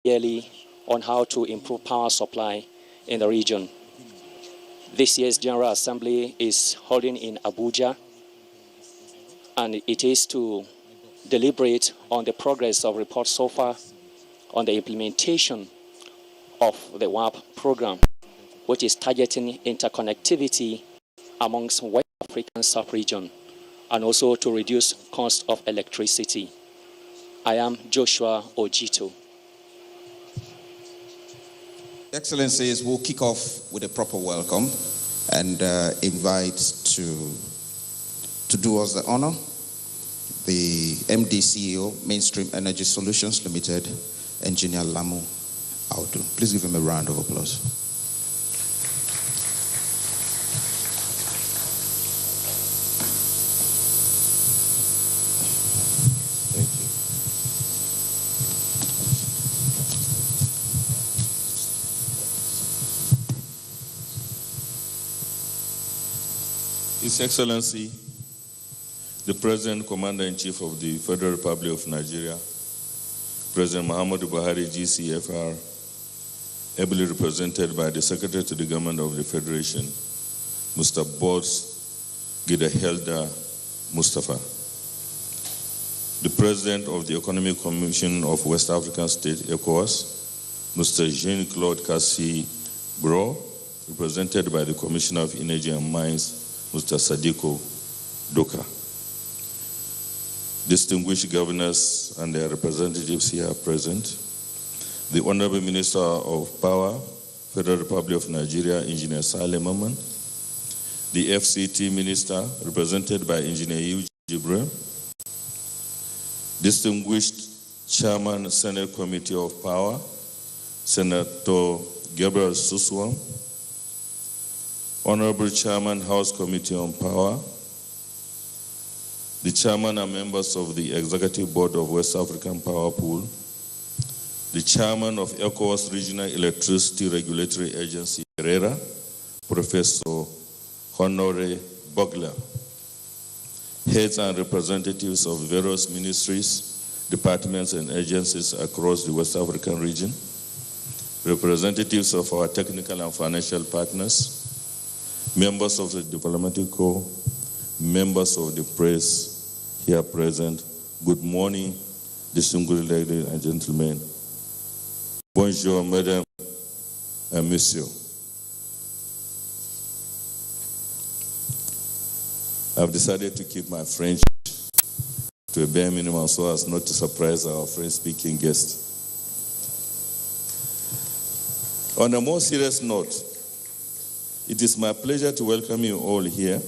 yearly on how to improve power supply in the region. This year's General Assembly is holding in Abuja, and it is to deliberate on the progress of reports so far on the implementation of the WAP program, which is targeting interconnectivity amongst West African sub-region and also to reduce cost of electricity. I am Joshua Ojito. Excellencies, we'll kick off with a proper welcome and invite to do us the honor the MD CEO, Mainstream Energy Solutions Limited, Engineer Lamu Audu. Please give him a round of applause. Thank you. His Excellency, the President, Commander-in-Chief of the Federal Republic of Nigeria, President Muhammadu Buhari, GCFR, ably represented by the Secretary to the Government of the Federation, Mr. Boss Gidahilda Mustafa, the President of the Economic Commission of West African States, ECOWAS, Mr. Jean-Claude Kassi Bro, represented by the Commissioner of Energy and Mines, Mr. Sadiko Doka. Distinguished governors and their representatives here present, the Honorable Minister of Power, Federal Republic of Nigeria, Engineer Saleh Maman, the FCT Minister, represented by Engineer Eugene Jibril, distinguished Chairman, Senate Committee of Power, Senator Gabriel Suswam, Honorable Chairman, House Committee on Power, the Chairman and members of the Executive Board of West African Power Pool, the Chairman of ECOWAS Regional Electricity Regulatory Agency, Herrera, Professor Honore Bogler, heads and representatives of various ministries, departments, and agencies across the West African region, representatives of our technical and financial partners, members of the diplomatic corps, members of the press here present, good morning, distinguished ladies and gentlemen. Bonjour, mesdames et messieurs. I've decided to keep my French to a bare minimum so as not to surprise our French-speaking guests. On a more serious note, it is my pleasure to welcome you all here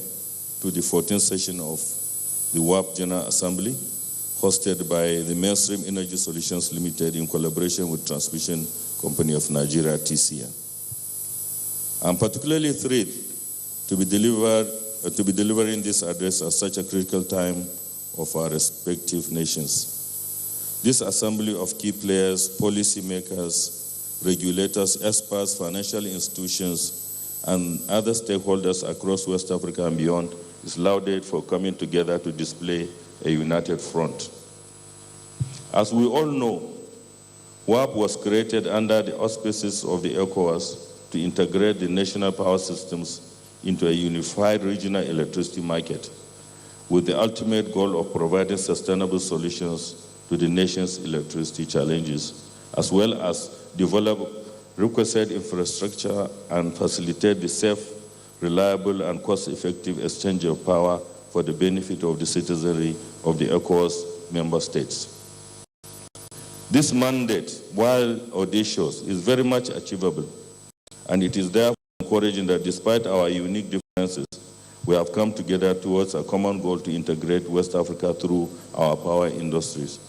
to the 14th session of the WAP General Assembly, hosted by the Mainstream Energy Solutions Limited in collaboration with Transmission Company of Nigeria, TCN. I'm particularly thrilled to be delivering this address at such a critical time of our respective nations. This assembly of key players, policy makers, regulators, experts, financial institutions, and other stakeholders across West Africa and beyond is lauded for coming together to display a united front. As we all know, WAP was created under the auspices of the ECOWAS to integrate the national power systems into a unified regional electricity market, with the ultimate goal of providing sustainable solutions to the nation's electricity challenges, as well as develop requisite infrastructure and facilitate the safe, reliable, and cost-effective exchange of power for the benefit of the citizenry of the ECOWAS member states. This mandate, while audacious, is very much achievable, and it is therefore encouraging that despite our unique differences, we have come together towards a common goal to integrate West Africa through our power industries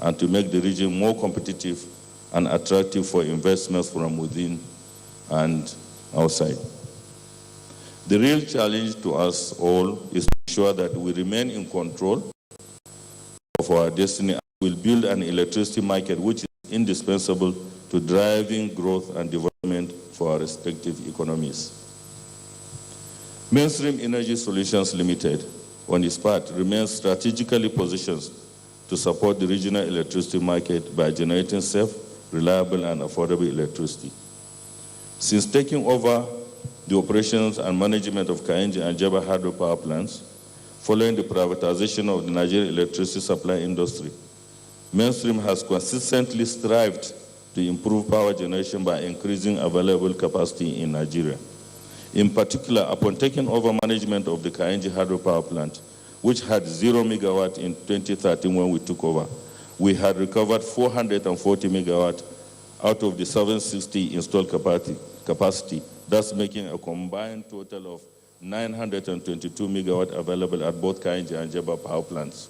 and to make the region more competitive and attractive for investments from within and outside. The real challenge to us all is to ensure that we remain in control of our destiny and will build an electricity market which is indispensable to driving growth and development for our respective economies. Mainstream Energy Solutions Limited, on its part, remains strategically positioned to support the regional electricity market by generating safe, reliable, and affordable electricity. Since taking over the operations and management of Kainji and Jaba hydropower plants, following the privatization of the Nigerian electricity supply industry, Mainstream has consistently strived to improve power generation by increasing available capacity in Nigeria. In particular, upon taking over management of the Kainji hydropower plant, which had 0 megawatt in 2013 when we took over, we had recovered 440 megawatt out of the 760 installed capacity, thus making a combined total of 922 megawatt available at both Kainji and Jaba power plants.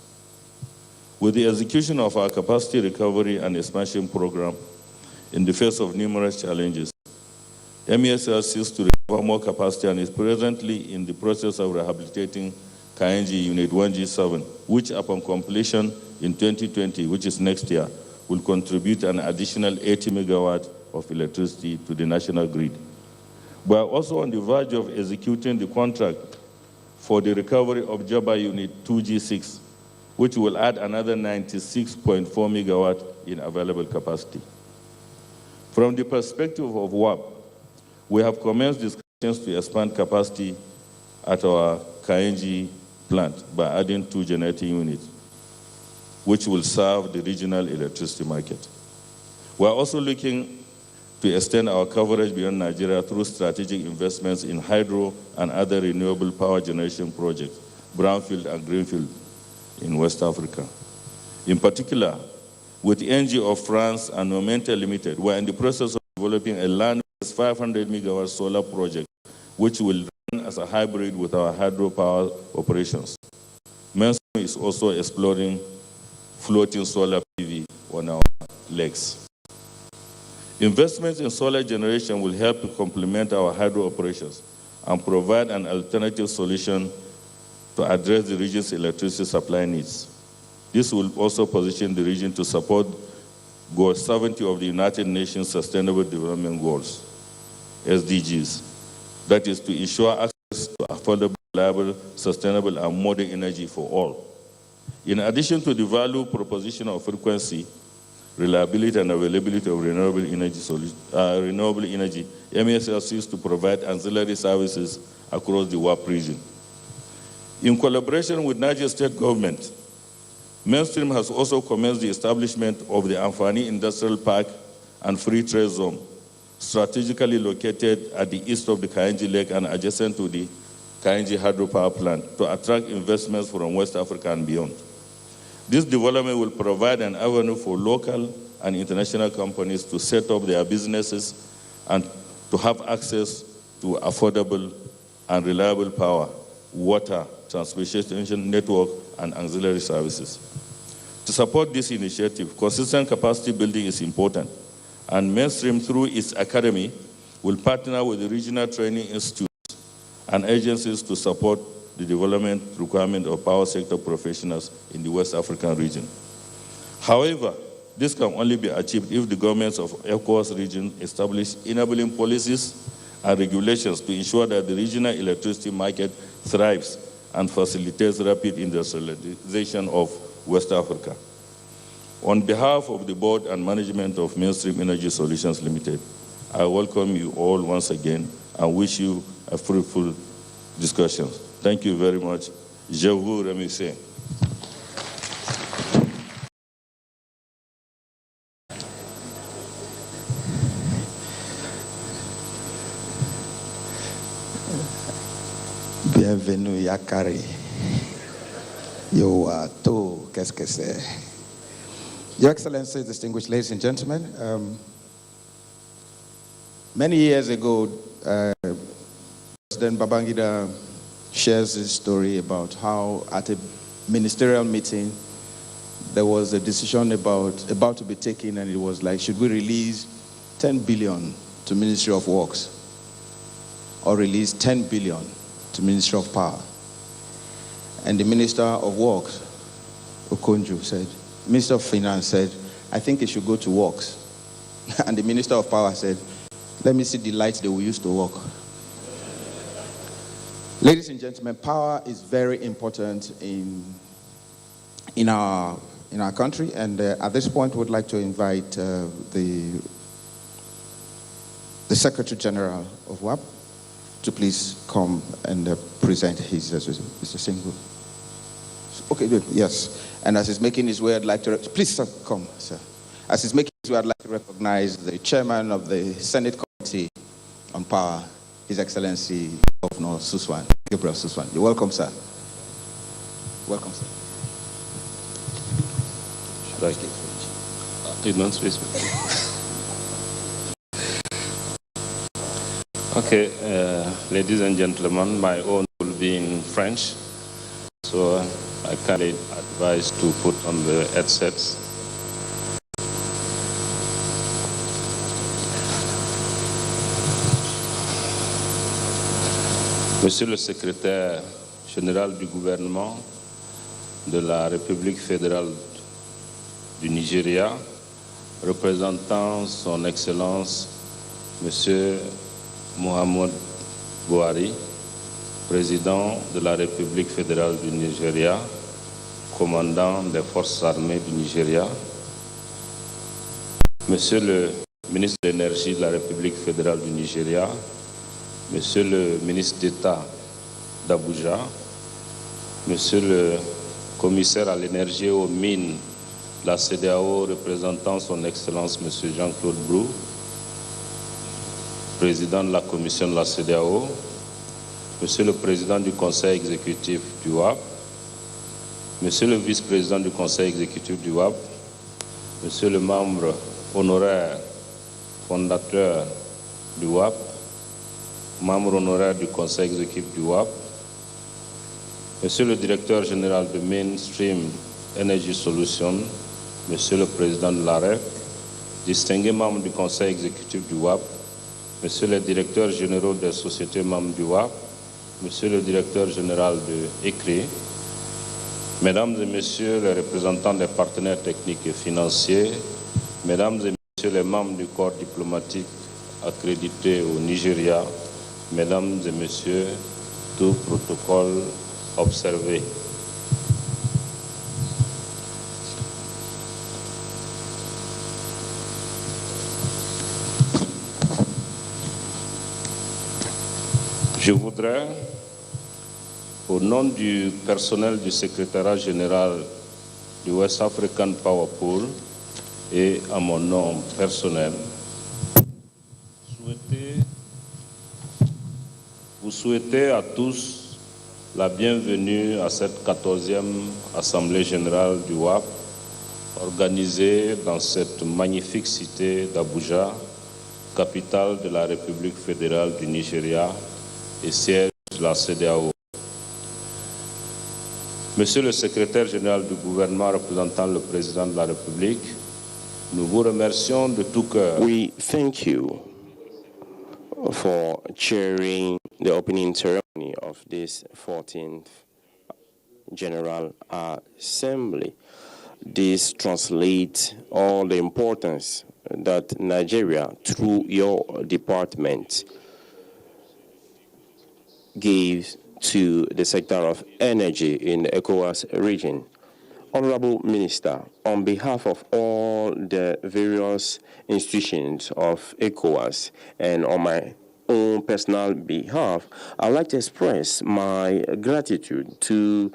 With the execution of our capacity recovery and expansion program in the face of numerous challenges, MESL seeks to recover more capacity and is presently in the process of rehabilitating Kainji Unit 1G7, which upon completion in 2020, which is next year, will contribute an additional 80 megawatt of electricity to the national grid. We are also on the verge of executing the contract for the recovery of Jaba Unit 2G6, which will add another 96.4 megawatt in available capacity. From the perspective of WAP, we have commenced discussions to expand capacity at our Kainji plant by adding 2 generating units, which will serve the regional electricity market. We are also looking to extend our coverage beyond Nigeria through strategic investments in hydro and other renewable power generation projects, brownfield and greenfield, in West Africa. In particular, with ENGIE of France and Momenta Limited, we are in the process of developing a land-based 500 megawatt solar project, which will run as a hybrid with our hydropower operations. Mainstream is also exploring floating solar PV on our lakes. Investments in solar generation will help to complement our hydro operations and provide an alternative solution to address the region's electricity supply needs. This will also position the region to support Goal 70 of the United Nations Sustainable Development Goals, SDGs, that is to ensure access to affordable, reliable, sustainable, and modern energy for all. In addition to the value proposition of frequency, reliability, and availability of renewable energy, MESL seeks to provide ancillary services across the WAP region. In collaboration with Niger State Government, Mainstream has also commenced the establishment of the Amfani Industrial Park and Free Trade Zone, strategically located at the east of the Kainji Lake and adjacent to the Kainji hydropower plant, to attract investments from West Africa and beyond. This development will provide an avenue for local and international companies to set up their businesses and to have access to affordable and reliable power, water, transportation network, and auxiliary services. To support this initiative, consistent capacity building is important, and Mainstream, through its academy, will partner with the regional training institutes and agencies to support the development requirement of power sector professionals in the West African region. However, this can only be achieved if the governments of ECOWAS region establish enabling policies and regulations to ensure that the regional electricity market thrives and facilitates rapid industrialization of West Africa. On behalf of the board and management of Mainstream Energy Solutions Limited, I welcome you all once again and wish you a fruitful discussion. Thank you very much. Je vous remercie. Bienvenue, Yakari. Yo, qu'est-ce que c'est? Your Excellency, distinguished ladies and gentlemen, many years ago, President Babangida shares this story about how at a ministerial meeting, there was a decision about to be taken, and it was like, should we release 10 billion to Ministry of Works or release 10 billion to Ministry of Power? And the Minister of Works, Okonjo, said, Minister of Finance said, I think it should go to Works. And the Minister of Power said, let me see the lights they will use to work. Ladies and gentlemen, power is very important in our in our country. And at this point, we'd like to invite the Secretary General of WAP to please come and present his Mr. Singh. Okay, good. Yes. And as he's making his way, I'd like to please sir, come, sir. As he's making his way, I'd like to recognize the chairman of the Senate Committee on Power, His Excellency Governor Suswan, Gabriel Suswan. You're welcome, sir. Welcome, sir. Should I take Okay, ladies and gentlemen, my own will be in French, so I kindly advise to put on the headsets. Monsieur le secrétaire général du gouvernement de la République fédérale du Nigeria, représentant son Excellence Monsieur Muhammadu Buhari, président de la République fédérale du Nigeria, commandant des forces armées du Nigeria, Monsieur le ministre de l'Énergie de la République fédérale du Nigeria, Monsieur le ministre d'État d'Abuja, Monsieur le commissaire à l'énergie et aux mines de la CEDEAO, représentant son Excellence Monsieur Jean-Claude Brou, président de la commission de la CEDEAO, Monsieur le président du conseil exécutif du WAP, Monsieur le vice-président du conseil exécutif du WAP, Monsieur le membre honoraire fondateur du WAP, membre honoraire du conseil exécutif du WAP, Monsieur le directeur général de Mainstream Energy Solutions, Monsieur le président de l'AREF, distingués membres du conseil exécutif du WAP, Monsieur le directeur général des sociétés membres du WAP, Monsieur le directeur général de ECRI, Mesdames et Messieurs les représentants des partenaires techniques et financiers, Mesdames et Messieurs les membres du corps diplomatique accrédité au Nigeria, Mesdames et Messieurs, tout protocole observé. Je voudrais, au nom du personnel du secrétariat général du West African Power Pool et à mon nom personnel, vous souhaiter à tous la bienvenue à cette 14e Assemblée générale du WAP, organisée dans cette magnifique cité d'Abuja, capitale de la République fédérale du Nigeria et siège de la CEDEAO. Monsieur le secrétaire général du gouvernement représentant le président de la République, nous vous remercions de tout cœur. We thank you for chairing the opening ceremony of this 14th General Assembly. This translates all the importance that Nigeria, through your department, gives to the sector of energy in the ECOWAS region. Honorable Minister, on behalf of all the various institutions of ECOWAS and on my own personal behalf, I'd like to express my gratitude to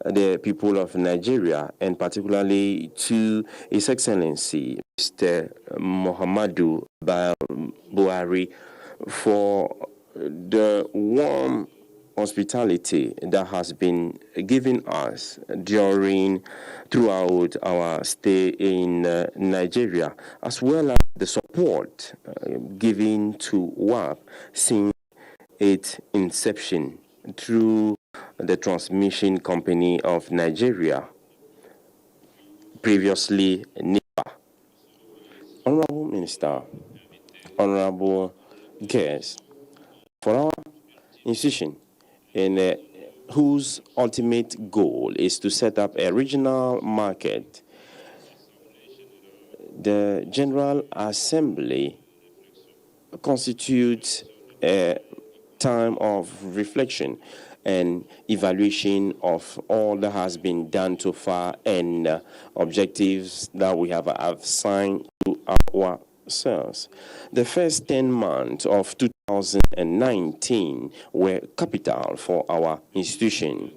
the people of Nigeria and particularly to His Excellency Mr. Muhammadu Buhari for the warm hospitality that has been given us throughout our stay in Nigeria, as well as the support given to WAP since its inception through the transmission company of Nigeria, previously NIPA. Honorable Minister, honorable guests, for our institution, and whose ultimate goal is to set up a regional market, the General Assembly constitutes a time of reflection and evaluation of all that has been done so far and objectives that we have assigned to ourselves. The first 10 months of 2019 were capital for our institution.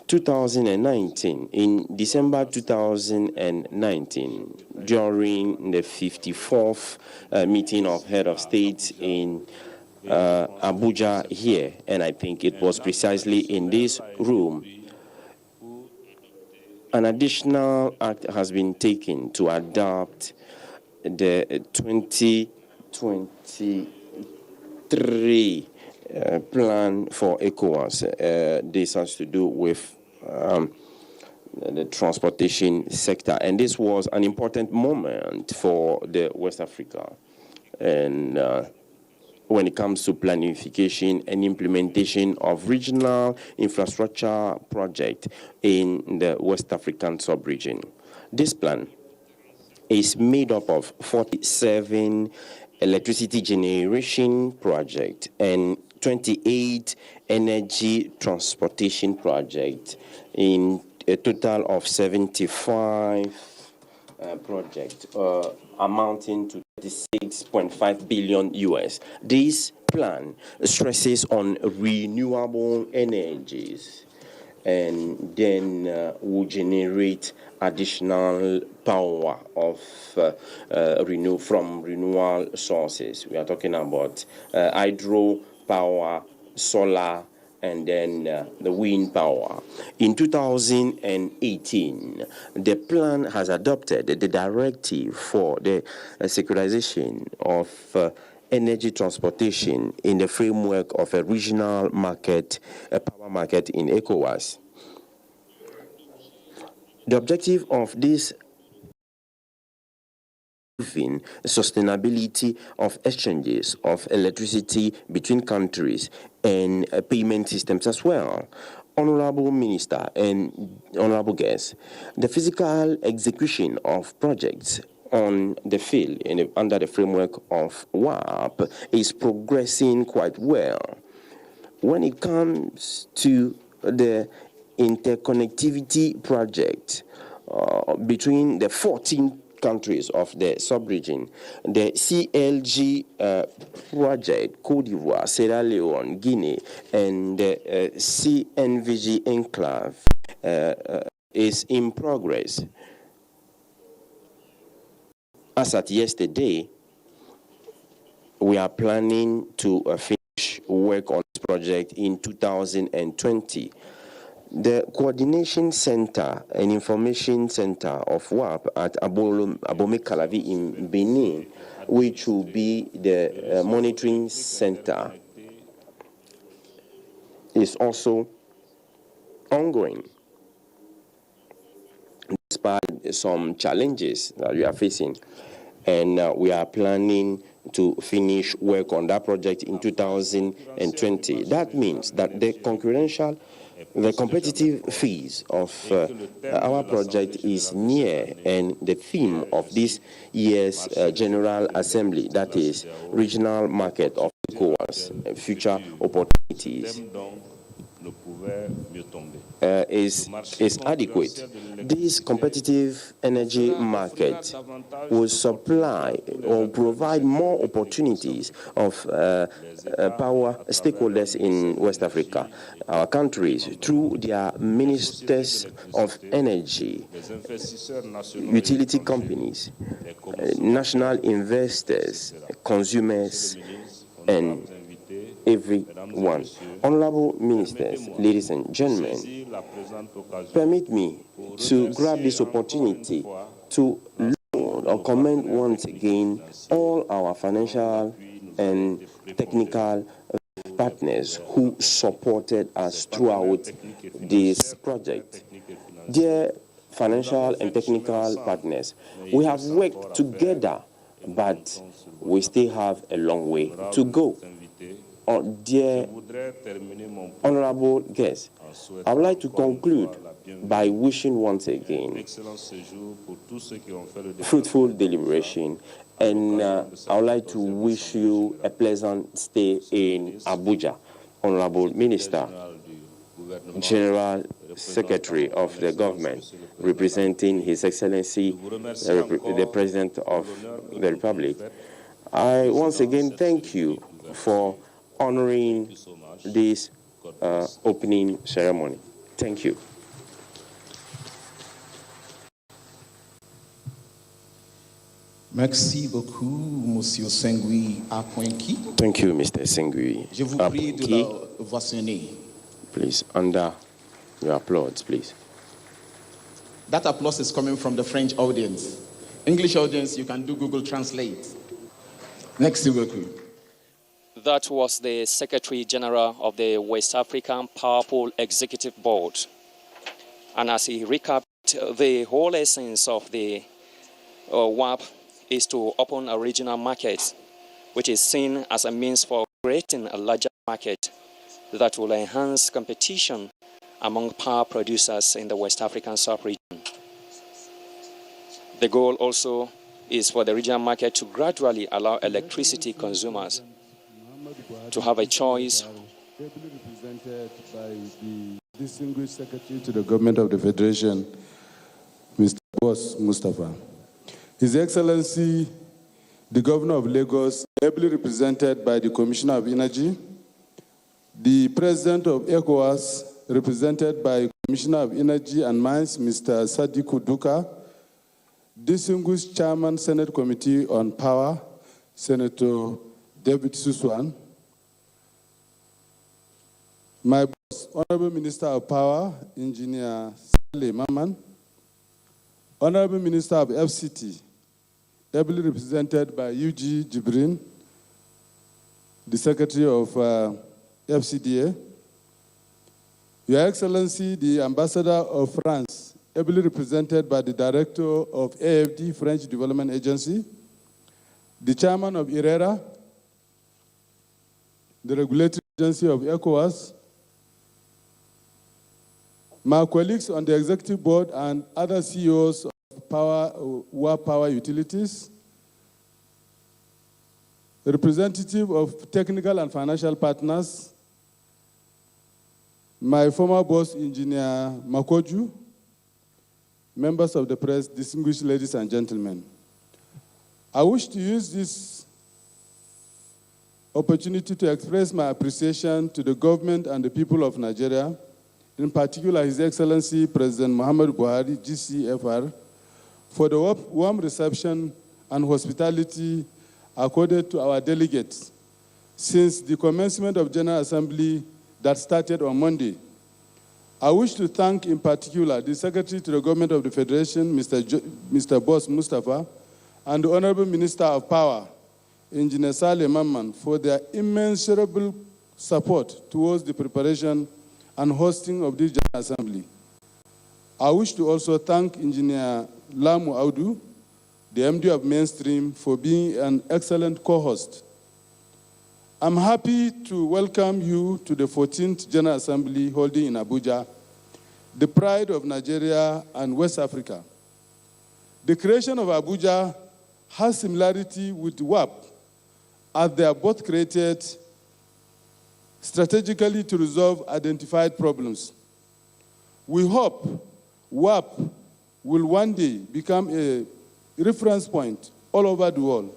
2019, in December 2019, during the 54th meeting of head of state in Abuja here, and I think it was precisely in this room, an additional act has been taken to adopt the 2023 plan for ECOWAS. This has to do with the transportation sector, and this was an important moment for the West Africa. And when it comes to planification and implementation of regional infrastructure project in the West African sub-region. This plan is made up of 47 electricity generation projects and 28 energy transportation projects in a total of 75 projects amounting to 36.5 billion US. This plan stresses on renewable energies and then will generate additional power of from renewable sources. We are talking about hydro power, solar, and then the wind power. In 2018, the plan has adopted the directive for the securitization of energy transportation in the framework of a regional market, a power market in ECOWAS. The objective of this sustainability of exchanges of electricity between countries and payment systems as well. Honorable Minister and honorable guests, the physical execution of projects on the field under the framework of WAP is progressing quite well. When it comes to the interconnectivity project between the 14 countries of the sub-region, the CLG project, Côte d'Ivoire, Sierra Leone, Guinea, and the CNVG enclave is in progress. As at yesterday, we are planning to finish work on this project in 2020. The Coordination Center and Information Center of WAP at Abomey-Calavi in Benin, which will be the monitoring center, is also ongoing, despite some challenges that we are facing. And we are planning to finish work on that project in 2020. That means that the competitive phase of our project is near, and the theme of this year's General Assembly, that is regional market of ECOWAS, future opportunities, is adequate. This competitive energy market will supply or provide more opportunities of power stakeholders in West Africa, our countries, through their ministers of energy, utility companies, national investors, consumers, and everyone. Honorable ministers, ladies and gentlemen, permit me to grab this opportunity to laud or commend once again all our financial and technical partners who supported us throughout this project. Dear financial and technical partners, we have worked together, but we still have a long way to go. Dear honorable guests, I would like to conclude by wishing once again fruitful deliberation, and I would like to wish you a pleasant stay in Abuja, Honorable Minister. General Secretary of the government, representing His Excellency, the President of the Republic, I once again thank you for honoring this opening ceremony. Thank you. Merci beaucoup, Monsieur Sengui Akwenki. Thank you, Mr. Sengui. Je vous prie de la ovationner. Please, under your applause, please. That applause is coming from the French audience. English audience, you can do Google Translate. Next, That was the Secretary General of the West African Power Pool Executive Board. And as he recapped, the whole essence of the WAP is to open a regional market, which is seen as a means for creating a larger market that will enhance competition among power producers in the West African sub-region. The goal also is for the regional market to gradually allow electricity consumers to have a choice. Represented by the distinguished Secretary to the Government of the Federation, Mr. Boss Mustafa. His Excellency, the Governor of Lagos, ably represented by the Commissioner of Energy, the President of ECOWAS, represented by Commissioner of Energy and Mines, Mr. Sadiku Duka, distinguished Chairman, Senate Committee on Power, Senator David Suswan, my boss, Honorable Minister of Power, Engineer Saleh Maman, Honorable Minister of FCT, ably represented by UG Jibrin, the Secretary of FCDA, Your Excellency, the Ambassador of France, ably represented by the Director of AFD, French Development Agency, the Chairman of IRERA, the Regulatory Agency of ECOWAS, my colleagues on the Executive Board and other CEOs of WAP Power Utilities, representative of technical and financial partners, my former boss, Engineer Makoju, members of the press, distinguished ladies and gentlemen. I wish to use this opportunity to express my appreciation to the government and the people of Nigeria, in particular His Excellency President Muhammadu Buhari, GCFR, for the warm reception and hospitality accorded to our delegates since the commencement of General Assembly that started on Monday. I wish to thank in particular the Secretary to the Government of the Federation, Mr. Boss Mustafa, and the Honorable Minister of Power, Engineer Saleh Maman, for their immeasurable support towards the preparation and hosting of this General Assembly. I wish to also thank Engineer Lamu Audu, the MD of Mainstream, for being an excellent co-host. I'm happy to welcome you to the 14th General Assembly holding in Abuja, the pride of Nigeria and West Africa. The creation of Abuja has similarity with WAP, as they are both created strategically to resolve identified problems. We hope WAP will one day become a reference point all over the world,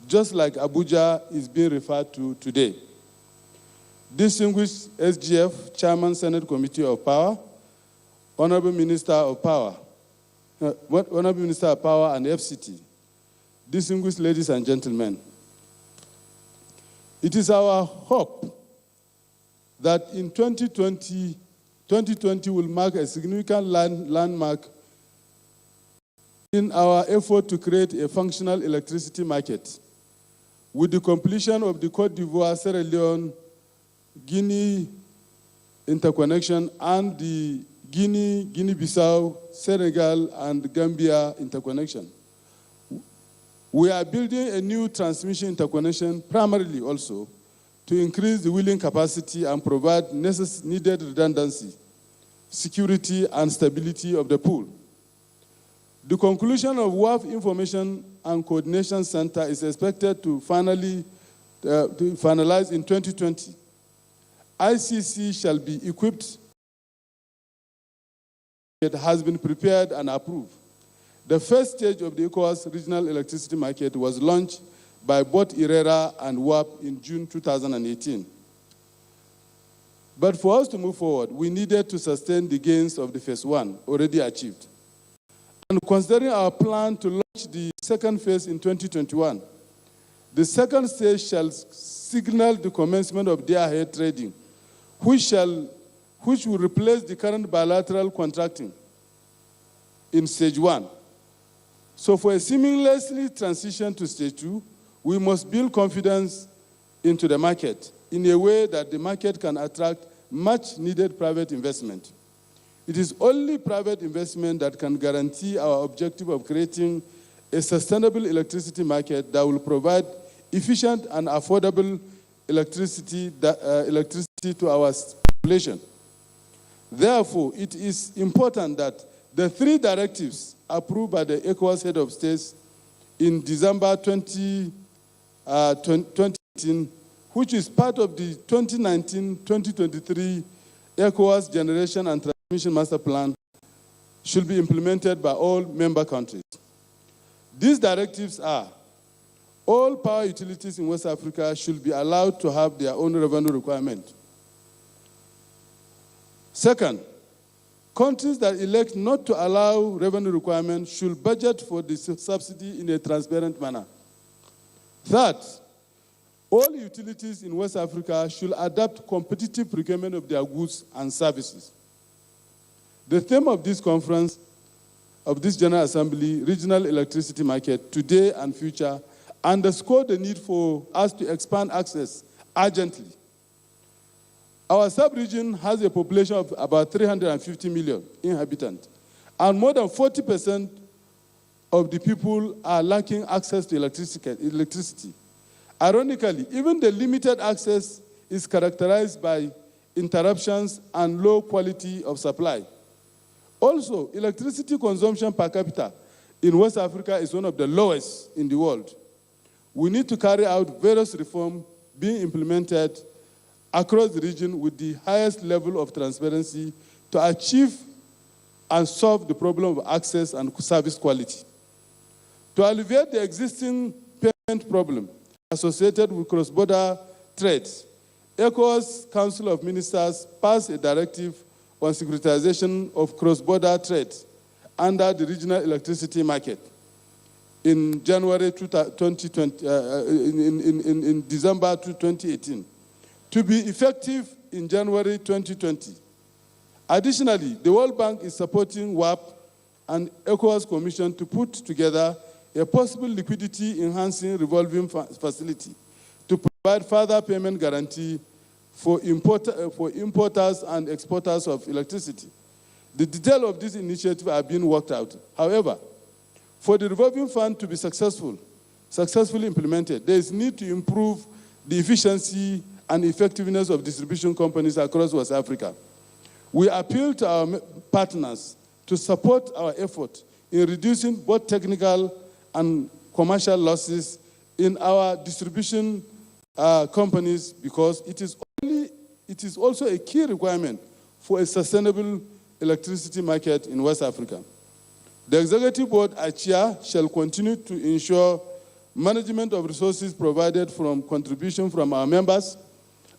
just like Abuja is being referred to today. Distinguished SGF, Chairman, Senate Committee of Power, Honorable Minister of Power, Honorable Minister of Power and FCT, distinguished ladies and gentlemen, it is our hope that in 2020 will mark a significant landmark in our effort to create a functional electricity market. With the completion of the Côte d'Ivoire, Sierra Leone, Guinea interconnection and the Guinea-Bissau, Senegal, and Gambia interconnection. We are building a new transmission interconnection primarily also to increase the wheeling capacity and provide needed redundancy, security, and stability of the pool. The conclusion of WAF Information and Coordination Center is expected to finalize in 2020. ICC shall be equipped has been prepared and approved. The first stage of the ECOWAS regional electricity market was launched by both IRERA and WAP in June 2018. But for us to move forward, we needed to sustain the gains of the phase one already achieved. And considering our plan to launch the second phase in 2021, the second stage shall signal the commencement of day-ahead trading, which will replace the current bilateral contracting in stage one. So for a seamlessly transition to stage two, we must build confidence into the market in a way that the market can attract much needed private investment. It is only private investment that can guarantee our objective of creating a sustainable electricity market that will provide efficient and affordable electricity to our population. Therefore, it is important that the three directives approved by the ECOWAS head of states in December 2018, which is part of the 2019-2023 ECOWAS Generation and Transmission Master Plan, should be implemented by all member countries. These directives are: all power utilities in West Africa should be allowed to have their own revenue requirement. Second, countries that elect not to allow revenue requirement should budget for the subsidy in a transparent manner. Third, all utilities in West Africa should adopt competitive procurement of their goods and services. The theme of this conference, of this General Assembly, Regional Electricity Market, Today and Future, underscore the need for us to expand access urgently. Our sub-region has a population of about 350 million inhabitants, and more than 40% of the people are lacking access to electricity. Ironically, even the limited access is characterized by interruptions and low quality of supply. Also, electricity consumption per capita in West Africa is one of the lowest in the world. We need to carry out various reforms being implemented across the region with the highest level of transparency to achieve and solve the problem of access and service quality. To alleviate the existing payment problem associated with cross-border trade, ECOWAS Council of Ministers passed a directive on securitization of cross-border trade under the regional electricity market in January 2020, in December 2018, to be effective in January 2020. Additionally, the World Bank is supporting WAP and ECOWAS Commission to put together a possible liquidity-enhancing revolving facility to provide further payment guarantee for importers and exporters of electricity. The details of this initiative are being worked out. However, for the revolving fund to be successfully implemented, there is need to improve the efficiency and effectiveness of distribution companies across West Africa. We appeal to our partners to support our effort in reducing both technical and commercial losses in our distribution companies, because it is also a key requirement for a sustainable electricity market in West Africa. The Executive Board, ACHIA, shall continue to ensure management of resources provided from contribution from our members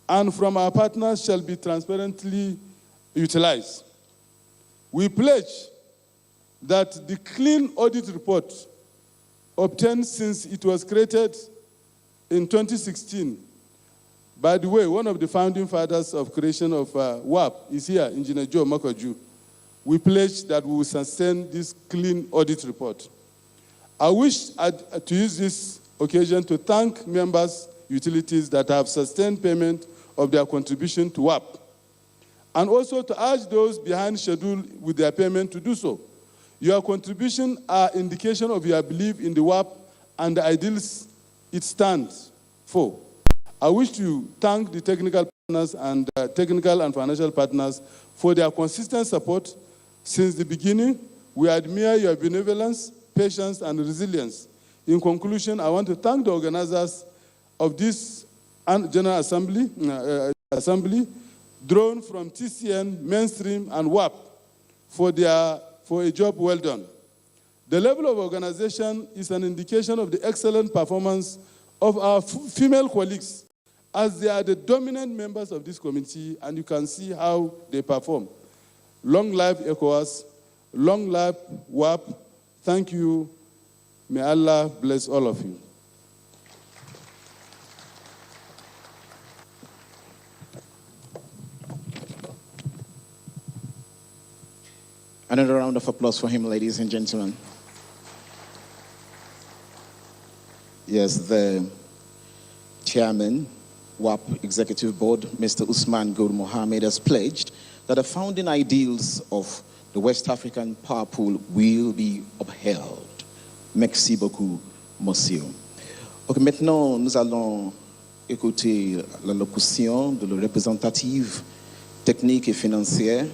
and from our partners shall be transparently utilized. We pledge that the clean audit report obtained since it was created in 2016. By the way, one of the founding fathers of creation of WAP is here, Engineer Joe Makoju. We pledge that we will sustain this clean audit report. I wish to use this occasion to thank members, utilities that have sustained payment of their contribution to WAP, and also to urge those behind schedule with their payment to do so. Your contribution are indication of your belief in the WAP and the ideals it stands for. I wish to thank the technical partners and technical and financial partners for their consistent support since the beginning. We admire your benevolence, patience, and resilience. In conclusion, I want to thank the organizers of this General Assembly, drawn from TCN, Mainstream, and WAP, for a job well done. The level of organization is an indication of the excellent performance of our female colleagues, as they are the dominant members of this committee, and you can see how they perform. Long life ECOWAS, long life WAP. Thank you. May Allah bless all of you. Another round of applause for him, ladies and gentlemen. Yes, the chairman, WAP Executive Board, Mr. Usman Gul Mohammed, has pledged that the founding ideals of the West African Power Pool will be upheld. Merci beaucoup, monsieur. Ok, maintenant, nous allons écouter la locution de la représentative technique et financière.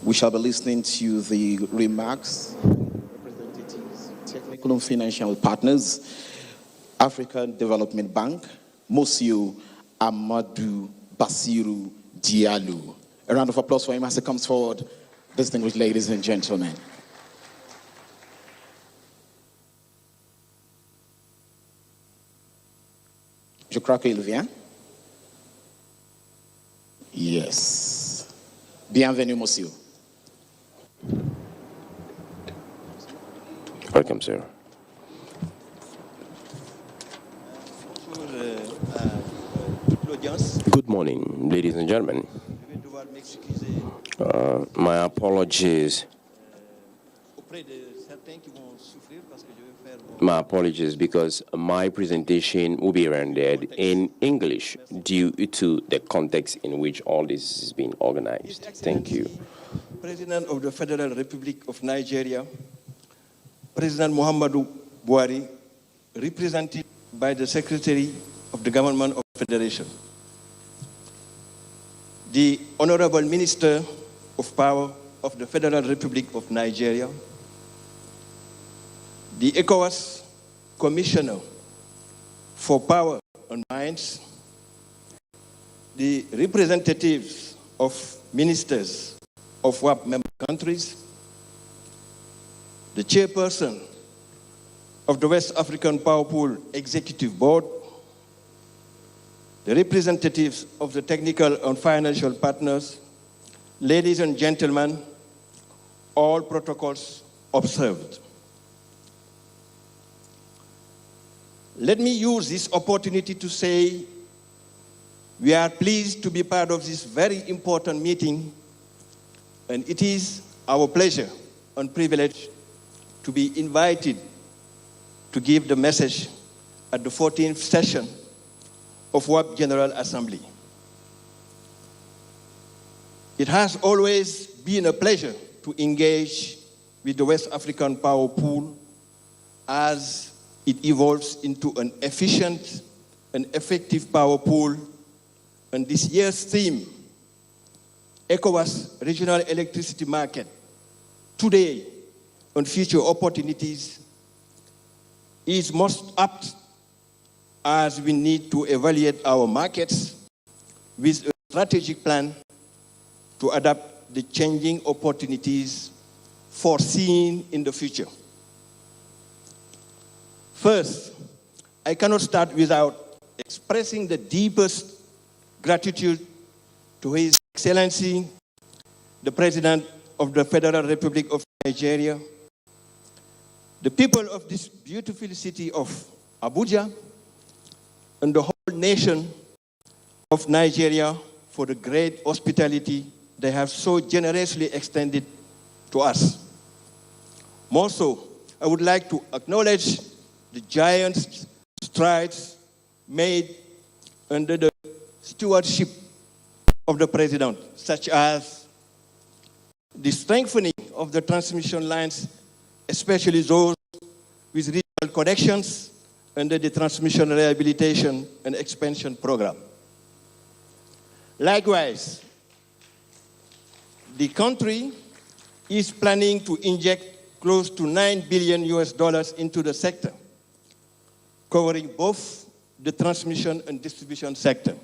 We shall be listening to the remarks of representatives, technical and financial partners, African Development Bank, Monsieur Amadou Bassirou Diallo. A round of applause for him as he comes forward, distinguished ladies and gentlemen. Je crois qu'il vient. Yes. Bienvenue, monsieur. Welcome, sir. Good morning, ladies and gentlemen. My apologies. My apologies because my presentation will be rendered in English due to the context in which all this is being organized. Thank you. President of the Federal Republic of Nigeria, President Muhammadu Buhari, represented by the Secretary of the Government of the Federation, the Honorable Minister of Power of the Federal Republic of Nigeria, the ECOWAS Commissioner for Power and Mines, the representatives of ministers of WAP member countries, the chairperson of the West African Power Pool Executive Board, the representatives of the technical and financial partners, ladies and gentlemen, all protocols observed. Let me use this opportunity to say we are pleased to be part of this very important meeting, and it is our pleasure and privilege to be invited to give the message at the 14th session of WAP General Assembly. It has always been a pleasure to engage with the West African Power Pool as it evolves into an efficient and effective power pool. And this year's theme, ECOWAS Regional Electricity Market, Today and Future Opportunities, is most apt as we need to evaluate our markets with a strategic plan to adapt the changing opportunities foreseen in the future. First, I cannot start without expressing the deepest gratitude to His Excellency, the President of the Federal Republic of Nigeria, the people of this beautiful city of Abuja, and the whole nation of Nigeria for the great hospitality they have so generously extended to us. More so, I would like to acknowledge the giant strides made under the stewardship of the President, such as the strengthening of the transmission lines, especially those with regional connections under the Transmission Rehabilitation and Expansion Program. Likewise, the country is planning to inject close to $9 billion into the sector, covering both the transmission and distribution sector.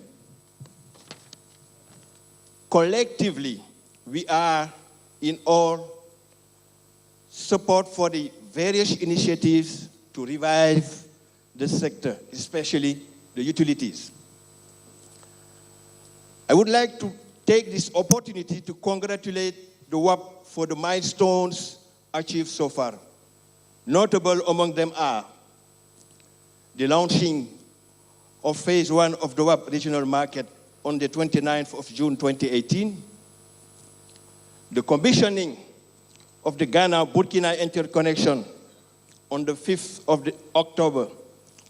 Collectively, we are in all support for the various initiatives to revive the sector, especially the utilities. I would like to take this opportunity to congratulate the WAP for the milestones achieved so far. Notable among them are the launching of phase 1 of the WAP regional market on the 29th of June 2018, the commissioning of the Ghana-Burkina interconnection on the 5th of October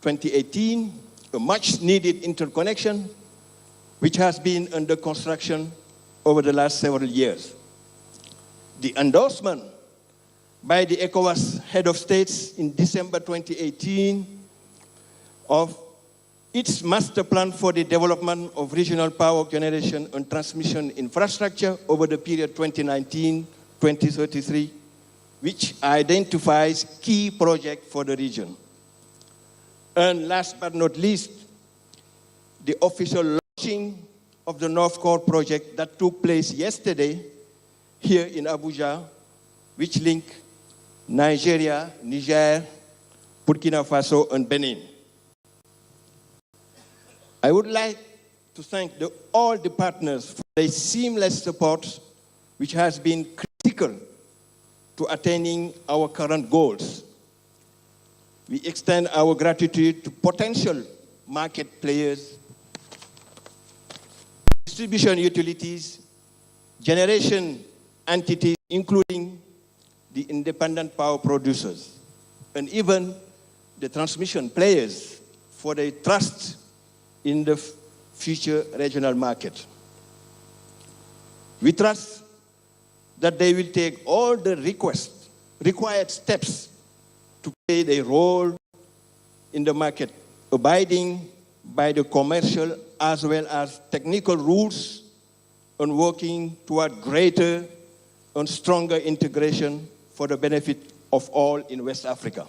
2018, a much-needed interconnection which has been under construction over the last several years. The endorsement by the ECOWAS head of states in December 2018 of its master plan for the development of regional power generation and transmission infrastructure over the period 2019-2033, which identifies key projects for the region. And last but not least, the official launching of the North Core project that took place yesterday here in Abuja, which link Nigeria, Niger, Burkina Faso, and Benin. I would like to thank all the partners for their seamless support, which has been critical to attaining our current goals. We extend our gratitude to potential market players, distribution utilities, generation entities, including the independent power producers, and even the transmission players for their trust in the future regional market. We trust that they will take all the required steps to play their role in the market, abiding by the commercial as well as technical rules and working toward greater and stronger integration for the benefit of all in West Africa.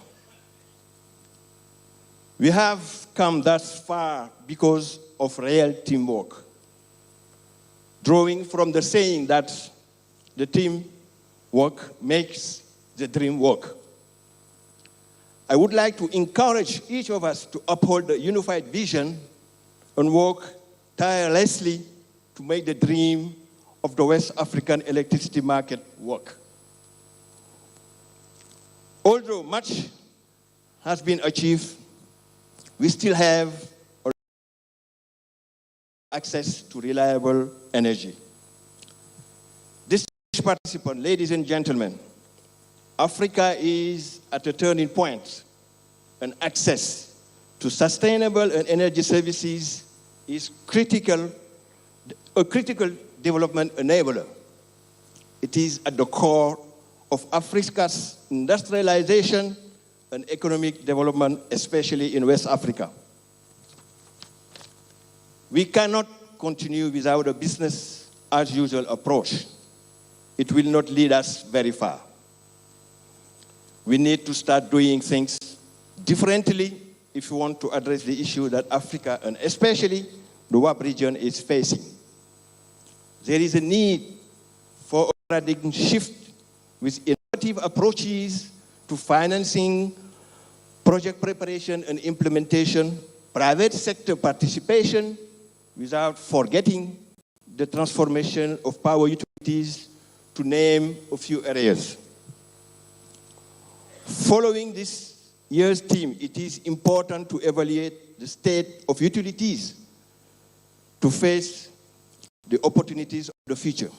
We have come thus far because of real teamwork, drawing from the saying that the team work makes the dream work. I would like to encourage each of us to uphold the unified vision and work tirelessly to make the dream of the West African electricity market work. Although much has been achieved, we still have access to reliable energy. Distinguished participants, ladies and gentlemen, Africa is at a turning point, and access to sustainable and energy services is a critical development enabler. It is at the core of Africa's industrialization and economic development, especially in West Africa. We cannot continue without a business as usual approach. It will not lead us very far. We need to start doing things differently if we want to address the issue that Africa, and especially the WAP region, is facing. There is a need for a paradigm shift with innovative approaches to financing, project preparation and implementation, private sector participation, without forgetting the transformation of power utilities, to name a few areas. Following this year's theme, it is important to evaluate the state of utilities to face the opportunities of the future.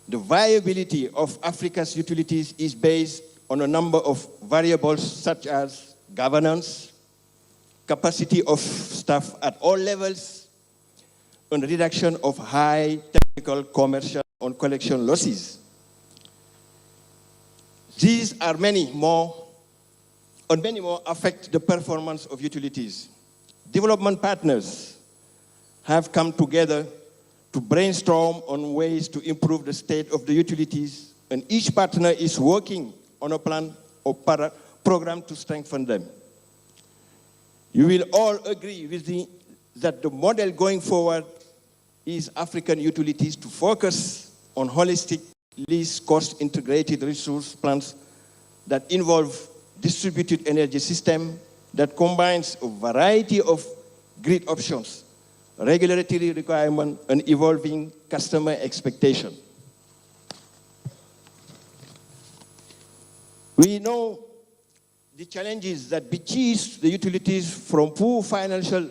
The viability of Africa's utilities is based on a number of variables such as governance, capacity of staff at all levels, and reduction of high technical, commercial, and collection losses. These are many more affect the performance of utilities. Development partners have come together to brainstorm on ways to improve the state of the utilities, and each partner is working on a plan or program to strengthen them. You will all agree with me that the model going forward is African utilities to focus on holistic least cost integrated resource plants that involve distributed energy system that combines a variety of grid options, regulatory requirement, and evolving customer expectation. We know the challenges that besiege the utilities from poor financial,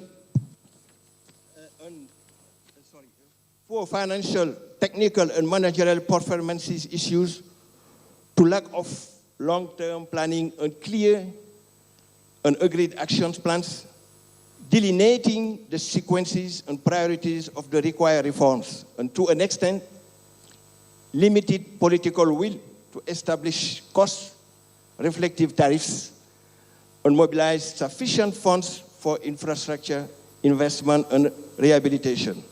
technical, and managerial performances issues to lack of long-term planning and clear and agreed action plans, delineating the sequences and priorities of the required reforms, and to an extent, limited political will to establish cost-reflective tariffs and mobilize sufficient funds for infrastructure investment and rehabilitation.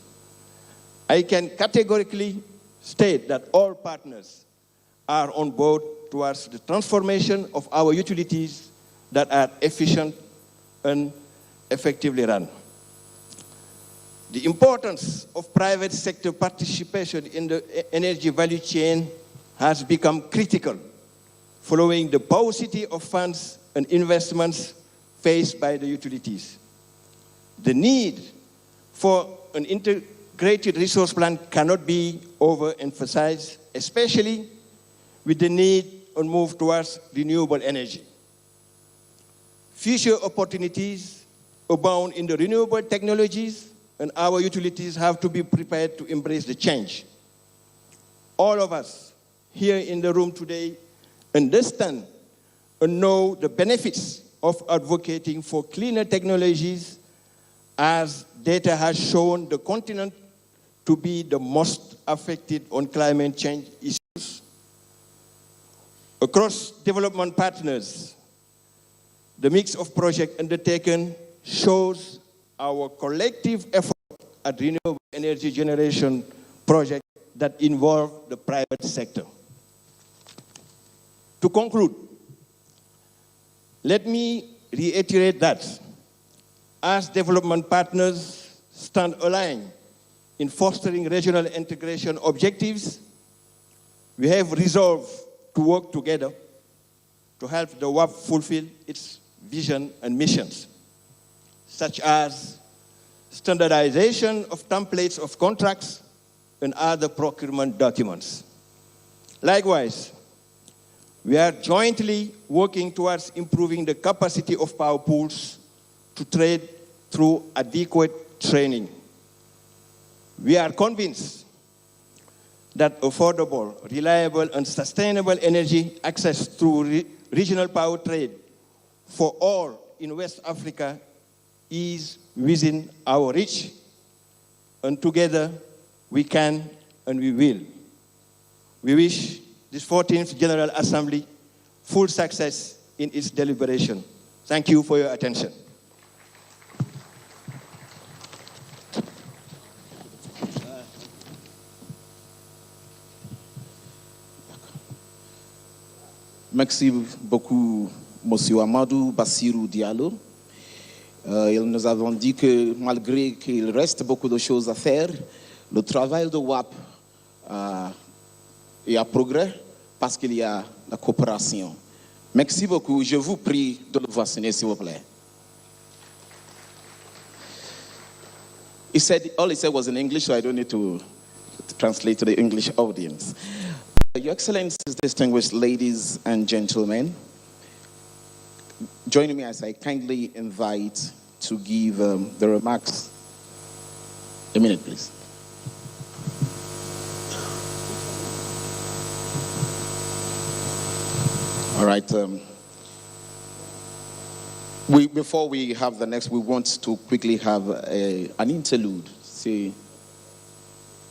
I can categorically state that all partners are on board towards the transformation of our utilities that are efficient and effectively run. The importance of private sector participation in the energy value chain has become critical following the paucity of funds and investments faced by the utilities. The need for an integrated resource plan cannot be overemphasized, especially with the need and move towards renewable energy. Future opportunities abound in the renewable technologies, and our utilities have to be prepared to embrace the change. All of us here in the room today understand and know the benefits of advocating for cleaner technologies, as data has shown the continent to be the most affected on climate change issues. Across development partners, the mix of projects undertaken shows our collective effort at renewable energy generation projects that involve the private sector. To conclude, let me reiterate that as development partners stand aligned in fostering regional integration objectives, we have resolved to work together to help the WAP fulfill its vision and missions, such as standardization of templates of contracts and other procurement documents. Likewise, we are jointly working towards improving the capacity of power pools to trade through adequate training. We are convinced that affordable, reliable, and sustainable energy access through regional power trade for all in West Africa is within our reach, and together we can and we will. We wish this 14th General Assembly full success in its deliberation. Thank you for your attention. Merci beaucoup, Monsieur Amadou Bassirou Diallo. Nous avons dit que malgré qu'il reste beaucoup de choses à faire, le travail de WAP est à progrès parce qu'il y a la coopération. Merci beaucoup. Je vous prie de le vacciner, s'il vous plaît. All he said was in English, so I don't need to translate to the English audience. Your Excellencies, distinguished ladies and gentlemen, join me as I kindly invite to give the remarks. A minute, please. All right. Before we have the next, we want to quickly have an interlude. See.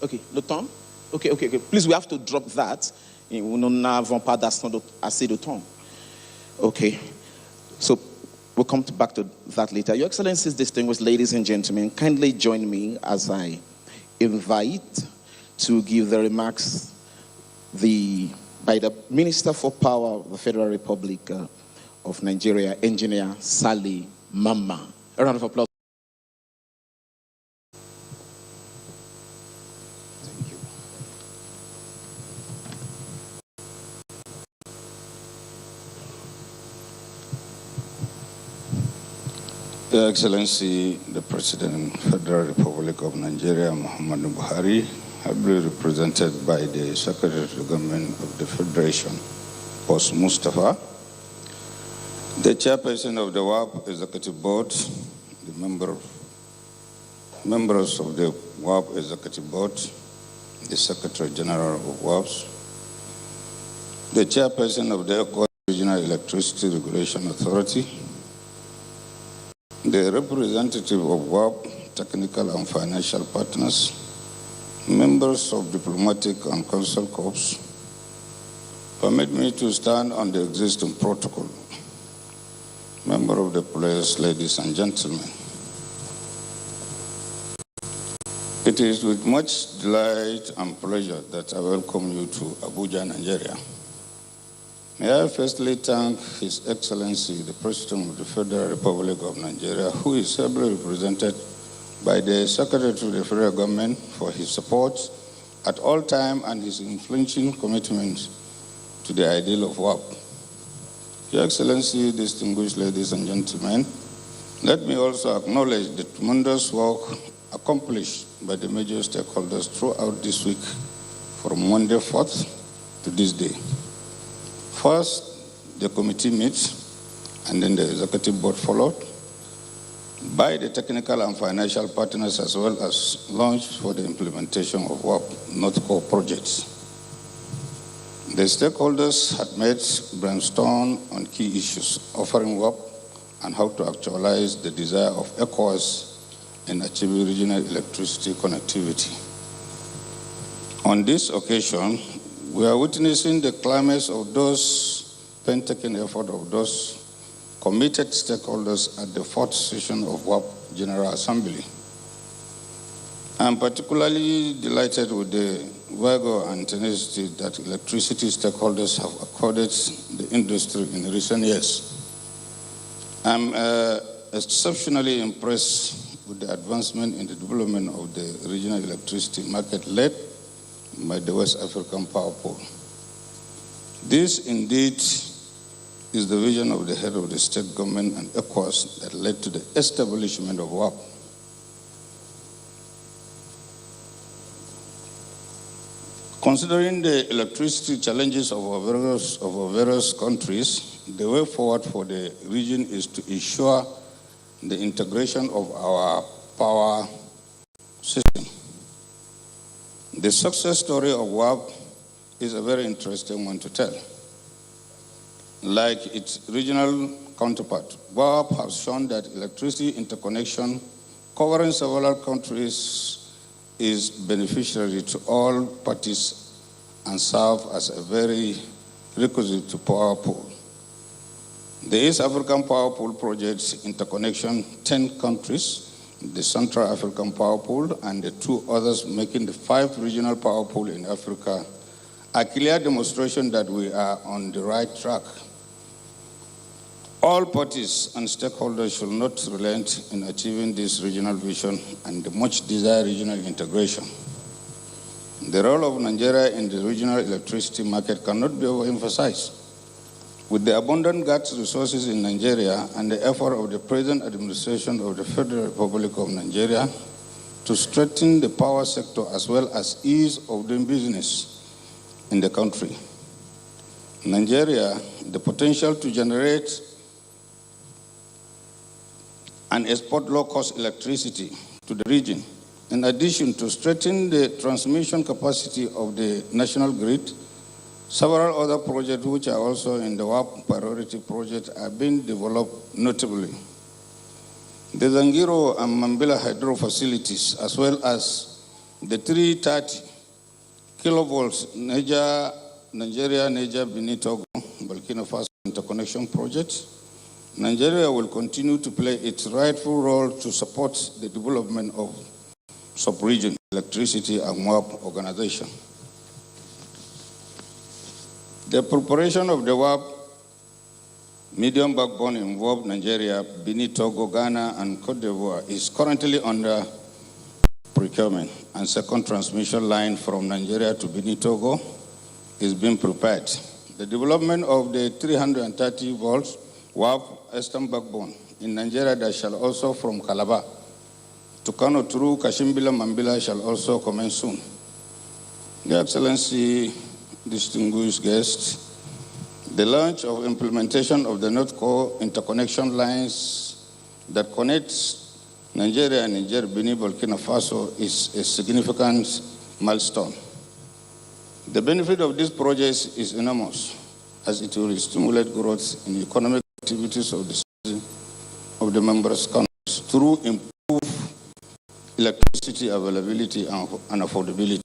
Okay, le temps? Okay. Please, we have to drop that. Nous n'avons pas assez de temps. Okay. So we'll come back to that later. Your Excellencies, distinguished ladies and gentlemen, kindly join me as I invite to give the remarks by the Minister for Power of the Federal Republic of Nigeria, Engineer Sally Mama. A round of applause. Thank you. Your Excellency, the President of the Federal Republic of Nigeria, Muhammadu Buhari, ably represented by the Secretary of the Government of the Federation, Boss Mustafa, the Chairperson of the WAP Executive Board, the members of the WAP Executive Board, the Secretary General of WAPs, the Chairperson of the ECOWAS Regional Electricity Regulation Authority, the representative of WAP, technical and financial partners, members of diplomatic and consul corps, permit me to stand on the existing protocol. Member of the players, ladies and gentlemen. It is with much delight and pleasure that I welcome you to Abuja, Nigeria. May I firstly thank His Excellency, the President of the Federal Republic of Nigeria, who is ably represented by the Secretary to the Federal Government for his support at all times and his influential commitment to the ideal of WAP. Your Excellency, distinguished ladies and gentlemen, let me also acknowledge the tremendous work accomplished by the major stakeholders throughout this week, from Monday 4th to this day. First, the committee meets, and then the executive board followed, by the technical and financial partners, as well as launched for the implementation of WAP North-Core projects. The stakeholders had met, brainstorm on key issues, offering WAP and how to actualize the desire of ECOWAS in achieving regional electricity connectivity. On this occasion, we are witnessing the climax of those painstaking efforts of those committed stakeholders at the 4th session of WAP General Assembly. I am particularly delighted with the vigor and tenacity that electricity stakeholders have accorded the industry in recent years. I am exceptionally impressed with the advancement in the development of the regional electricity market led by the West African Power Pool. This indeed is the vision of the head of the state government and ECOWAS that led to the establishment of WAP. Considering the electricity challenges of our various countries, the way forward for the region is to ensure the integration of our power system. The success story of WAP is a very interesting one to tell. Like its regional counterpart, WAP has shown that electricity interconnection covering several countries is beneficiary to all parties and serve as a very requisite to power pool. The East African Power Pool projects interconnection 10 countries, the Central African Power Pool and the 2 others, making the 5 regional power pool in Africa, a clear demonstration that we are on the right track. All parties and stakeholders should not relent in achieving this regional vision and the much desired regional integration. The role of Nigeria in the regional electricity market cannot be overemphasized. With the abundant gas resources in Nigeria and the effort of the present administration of the Federal Republic of Nigeria to strengthen the power sector as well as ease of doing business in the country, Nigeria, the potential to generate and export low-cost electricity to the region, in addition to strengthen the transmission capacity of the national grid. Several other projects which are also in the WAP priority project are being developed notably. The Zangiro and Mambila hydro facilities, as well as the 330 kilovolts Nigeria, Benin, Togo, Burkina Faso interconnection project, Nigeria will continue to play its rightful role to support the development of sub-region electricity and WAP organization. The preparation of the WAP medium backbone involved Nigeria, Benin, Togo, Ghana, and Cote d'Ivoire is currently under procurement, and second transmission line from Nigeria to Benin, Togo is being prepared. The development of the 330 volts WAP Eastern backbone in Nigeria that shall also from Calabar to Kano through Kashimbila Mambila shall also commence soon. Your Excellency, distinguished guests, the launch of implementation of the North Core interconnection lines that connects Nigeria and Niger, Benin, Burkina Faso is a significant milestone. The benefit of this project is enormous, as it will stimulate growth in economic activities of the members' countries through improved electricity availability and affordability.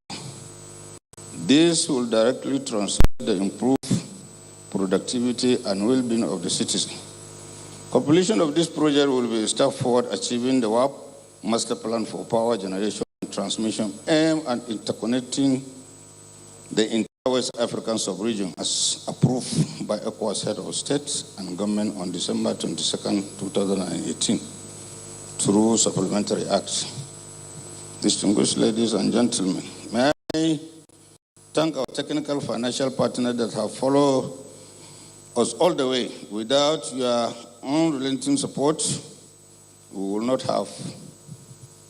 This will directly translate the improved productivity and well-being of the citizens. Completion of this project will be a step forward achieving the WAP Master Plan for Power Generation and Transmission aimed at interconnecting the entire West African sub-region as approved by ECOWAS Head of State and Government on December 22, 2018 through supplementary acts. Distinguished ladies and gentlemen, may I thank our technical financial partners that have followed us all the way. Without your unrelenting support, we will not have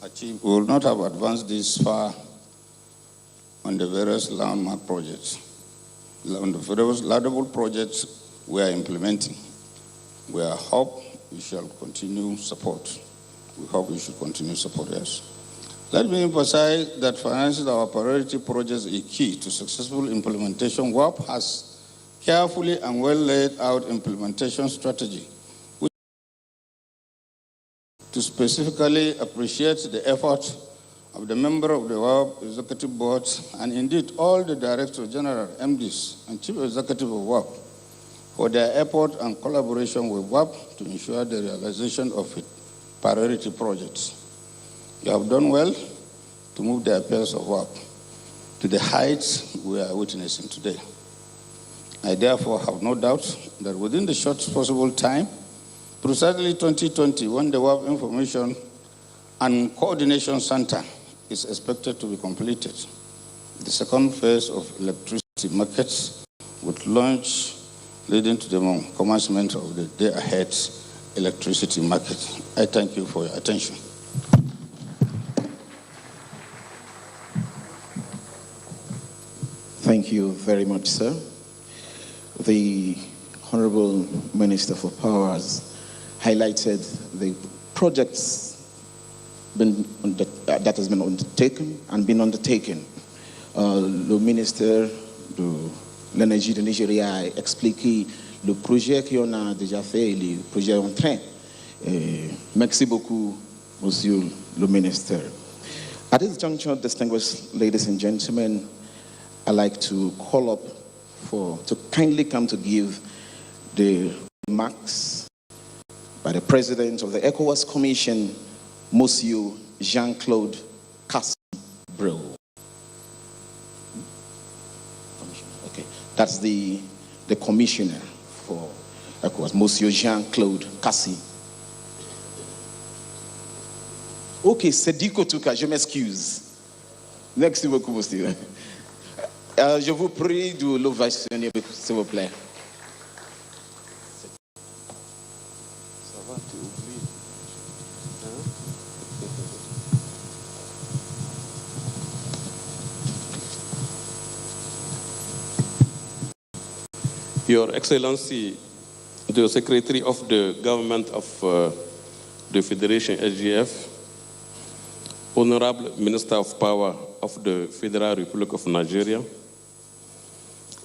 advanced this far on the various landmark projects, on the various laudable projects we are implementing. We hope we shall continue support. We hope we should continue support, yes. Let me emphasize that financing our priority projects is key to successful implementation. WAP has carefully and well laid out implementation strategy to specifically appreciate the effort of the member of the WAP Executive Board and indeed all the Director General, MDs, and Chief Executive of WAP for their effort and collaboration with WAP to ensure the realization of its priority projects. You have done well to move the affairs of WAP to the heights we are witnessing today. I therefore have no doubt that within the shortest possible time, precisely 2020, when the WAP Information and Coordination Center is expected to be completed, the second phase of electricity markets would launch, leading to the commencement of the day-ahead electricity market. I thank you for your attention. Thank you very much, sir. The Honorable Minister for Power has highlighted the projects that has been undertaken and been undertaken. Le ministère de l'Énergie de Nigeria a expliqué le projet qu'on a déjà fait et le projet en train. Merci beaucoup, Monsieur le Minister. At this juncture, distinguished ladies and gentlemen, I'd like to call up to kindly come to give the remarks by the President of the ECOWAS Commission, Monsieur Jean-Claude Kassi-Breau. Okay, that's the Commissioner for ECOWAS, Monsieur Jean-Claude Kassi. Ok, c'est dit Kotouka, je m'excuse. Merci beaucoup, Monsieur. Je vous prie de l'ovationner, s'il vous plaît. Ça va, tu oublies. Your Excellency, the Secretary of the Government of the Federation SGF, Honorable Minister of Power of the Federal Republic of Nigeria,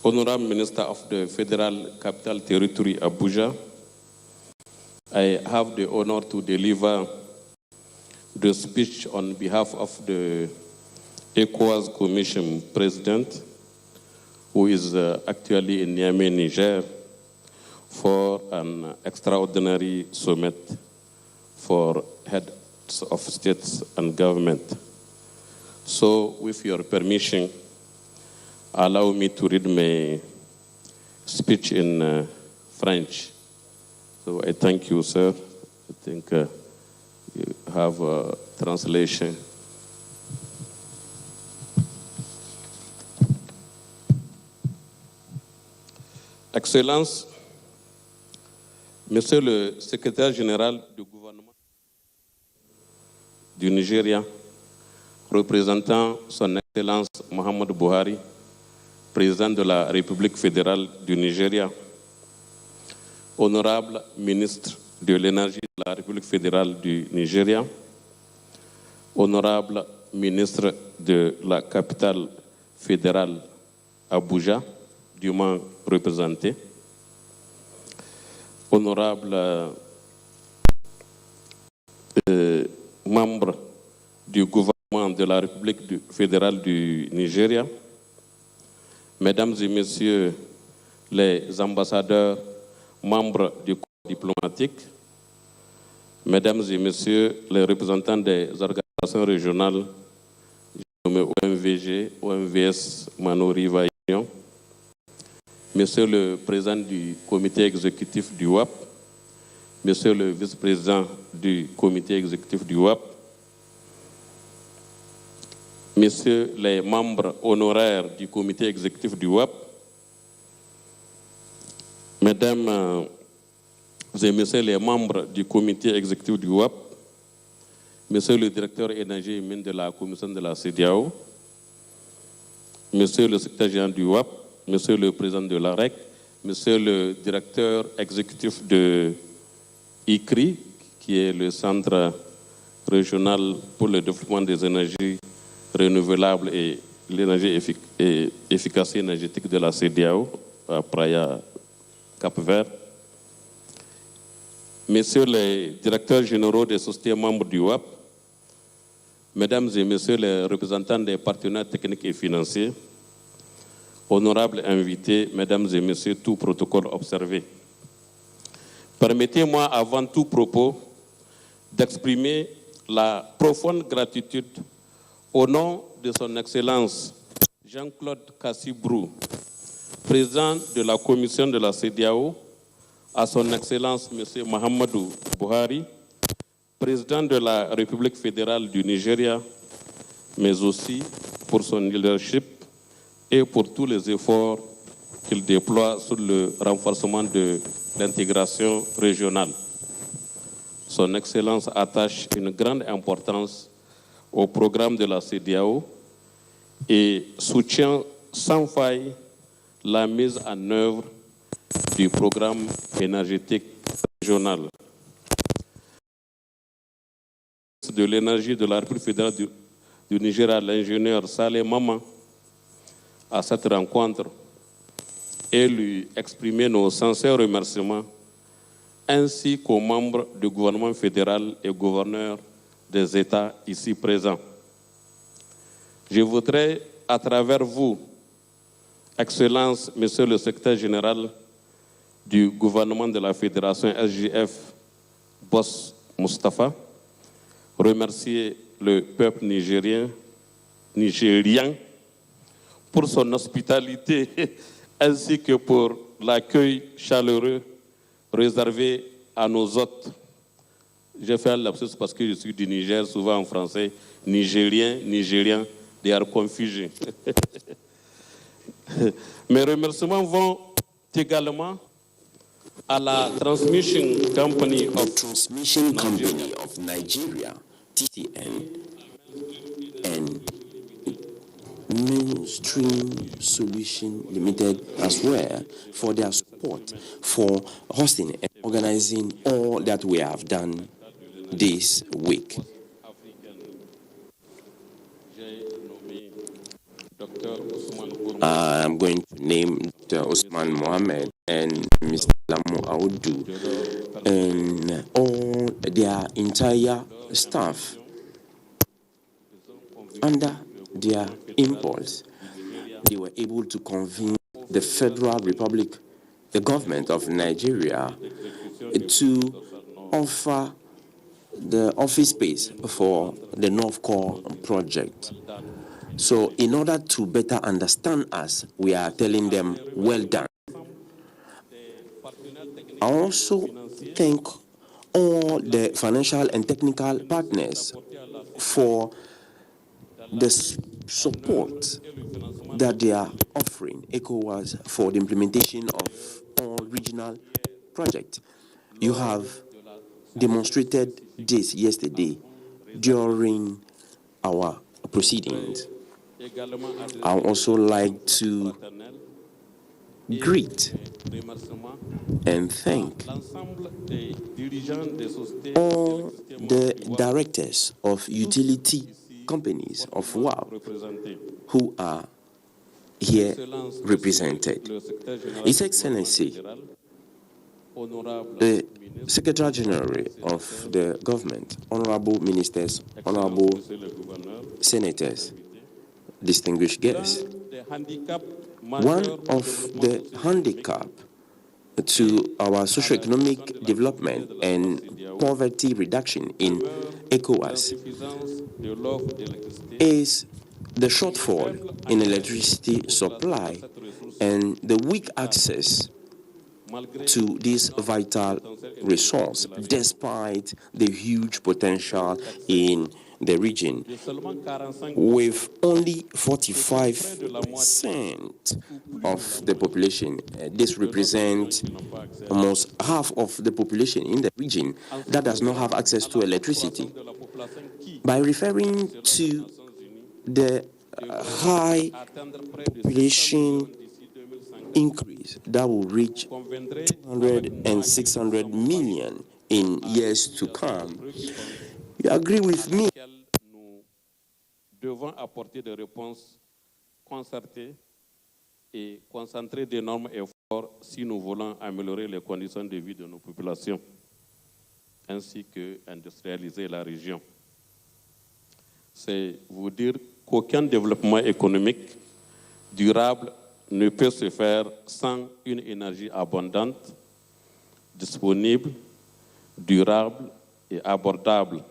Honorable Minister of the Federal Capital Territory, Abuja, I have the honor to deliver the speech on behalf of the ECOWAS Commission President, who is actually in Niamey, Niger, for an extraordinary summit for heads of states and government. So, with your permission, allow me to read my speech in French. So I thank you, sir. I think you have a translation. Excellences, Monsieur le secrétaire général du gouvernement du Nigeria, représentant son Excellence Muhammadu Buhari, président de la République fédérale du Nigeria, honorable ministre de l'Énergie de la République fédérale du Nigeria, honorable ministre de la capitale fédérale Abuja, dûment représenté, honorable membre du gouvernement de la République fédérale du Nigeria, mesdames et messieurs les ambassadeurs, membres du corps diplomatique, mesdames et messieurs les représentants des organisations régionales, OMVG, OMVS, Manori, Vaillon, monsieur le président du comité exécutif du WAP, monsieur le vice-président du comité exécutif du WAP, messieurs les membres honoraires du comité exécutif du WAP, mesdames et messieurs les membres du comité exécutif du WAP, monsieur le directeur énergie et mines de la commission de la CEDEAO, monsieur le secrétaire général du WAP, monsieur le président de l'AREC, monsieur le directeur exécutif de ICRI, qui est le Centre régional pour le développement des énergies renouvelables et l'énergie et efficacité énergétique de la CEDEAO, à Praia, Cap-Vert, messieurs les directeurs généraux des sociétés membres du WAP, mesdames et messieurs les représentants des partenaires techniques et financiers, honorables invités, mesdames et messieurs, tout protocole observé. Permettez-moi, avant tout propos, d'exprimer la profonde gratitude au nom de son Excellence Jean-Claude Cassibrou, président de la commission de la CEDEAO, à son Excellence M. Muhammadu Buhari, président de la République fédérale du Nigeria, mais aussi pour son leadership et pour tous les efforts qu'il déploie sur le renforcement de l'intégration régionale. Son Excellence attache une grande importance au programme de la CEDEAO et soutient sans faille la mise en œuvre du programme énergétique régional. De l'énergie de la République fédérale du Nigeria, l'ingénieur Saleh Mama, à cette rencontre et lui exprimer nos sincères remerciements, ainsi qu'aux membres du gouvernement fédéral et gouverneurs des États ici présents. Je voudrais, à travers vous, Excellence, Monsieur le Secrétaire général du gouvernement de la Fédération SGF, Boss Mustafa, remercier le peuple nigérien pour son hospitalité ainsi que pour l'accueil chaleureux réservé à nos hôtes. J'ai fait un lapsus parce que je suis du Niger, souvent en français, Nigérien, they are confusing. Mes remerciements vont également à la Transmission Company of Nigeria, TCN, and Mainstream Solution Limited as well for their support for hosting and organizing all that we have done this week. I'm going to name Dr. Usman Mohammed and Mr. Lamu Audu and all their entire staff. Under their impulse, they were able to convince the Federal Republic, the government of Nigeria, to offer the office space for the North Core project. So in order to better understand us, we are telling them, well done. I also thank all the financial and technical partners for the support that they are offering ECOWAS for the implementation of all regional projects. You have demonstrated this yesterday during our proceedings. I would also like to greet and thank all the directors of utility companies of WAP who are here represented. His Excellency, the Secretary General of the government, honorable ministers, honorable senators, distinguished guests, one of the handicap to our socio-economic development and poverty reduction in ECOWAS is the shortfall in electricity supply and the weak access to this vital resource, despite the huge potential in the region. With only 45% of the population, this represents almost half of the population in the region that does not have access to electricity. By referring to the high population increase that will reach 200 and 600 million in years to come, you agree with me? Nous devons apporter des réponses concertées et concentrer d'énormes efforts si nous voulons améliorer les conditions de vie de nos populations, ainsi que industrialiser la région. C'est vous dire qu'aucun développement économique durable ne peut se faire sans une énergie abondante, disponible, durable et abordable.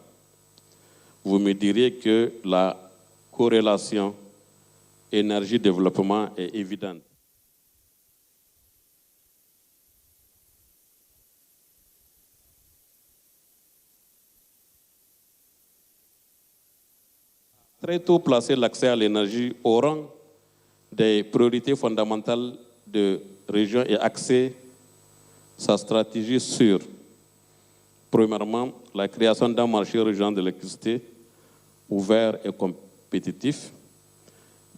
Vous me direz que la corrélation énergie-développement est évidente. Très tôt placer l'accès à l'énergie au rang des priorités fondamentales de région et axer sa stratégie sur, premièrement, la création d'un marché régional de l'électricité ouvert et compétitif.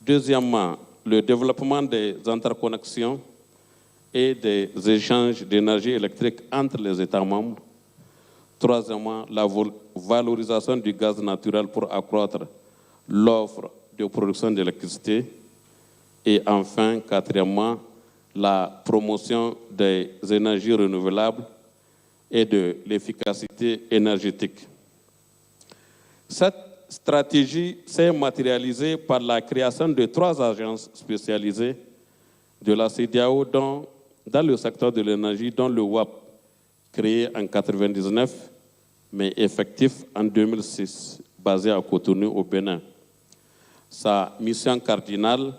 Deuxièmement, le développement des interconnexions et des échanges d'énergie électrique entre les États membres. Troisièmement, la valorisation du gaz naturel pour accroître l'offre de production d'électricité. Et enfin, quatrièmement, la promotion des énergies renouvelables et de l'efficacité énergétique. Cette stratégie s'est matérialisée par la création de 3 agences spécialisées de la CEDEAO dans le secteur de l'énergie, dont le WAP, créé en 1999, mais effectif en 2006, basé à Cotonou au Bénin. Sa mission cardinale